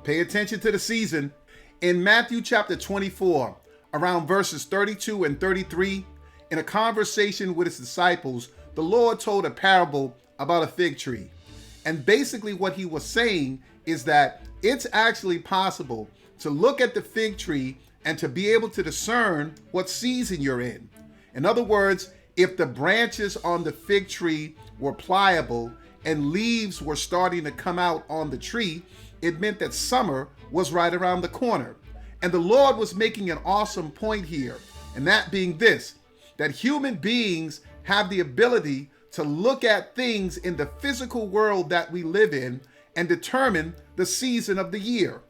Pay attention to the season. In Matthew chapter 24, around verses 32 and 33, in a conversation with his disciples, the Lord told a parable about a fig tree. And basically what he was saying is that it's actually possible to look at the fig tree and to be able to discern what season you're in. In other words, if the branches on the fig tree were pliable and leaves were starting to come out on the tree, it meant that summer was right around the corner. And the Lord was making an awesome point here, and that being this, that human beings have the ability to look at things in the physical world that we live in and determine the season of the year.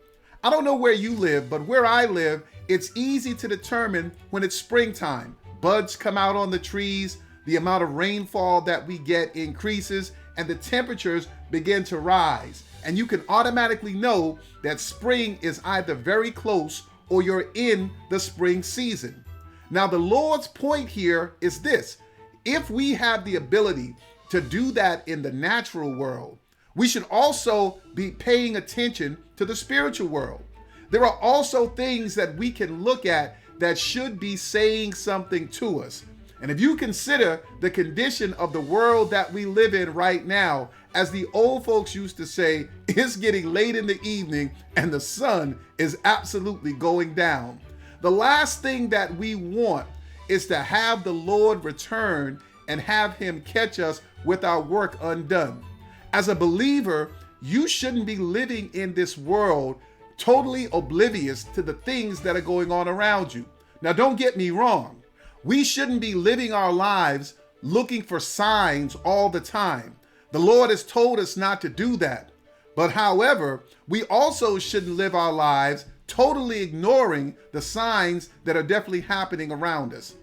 I don't know where you live, but where I live, it's easy to determine when it's springtime. Buds come out on the trees, the amount of rainfall that we get increases, and the temperatures begin to rise. And you can automatically know that spring is either very close or you're in the spring season. Now, the Lord's point here is this. If we have the ability to do that in the natural world, we should also be paying attention to the spiritual world. There are also things that we can look at that should be saying something to us. And if you consider the condition of the world that we live in right now, as the old folks used to say, it's getting late in the evening and the sun is absolutely going down. The last thing that we want is to have the Lord return and have him catch us with our work undone. As a believer, you shouldn't be living in this world totally oblivious to the things that are going on around you. Now, don't get me wrong. We shouldn't be living our lives looking for signs all the time. The Lord has told us not to do that. But however, we also shouldn't live our lives totally ignoring the signs that are definitely happening around us.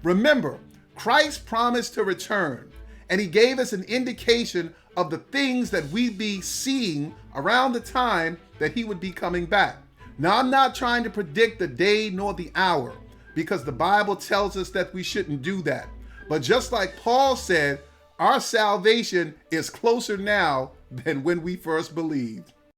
Remember, Christ promised to return, and he gave us an indication of the things that we'd be seeing around the time that he would be coming back. Now, I'm not trying to predict the day nor the hour, because the Bible tells us that we shouldn't do that. But just like Paul said, our salvation is closer now than when we first believed.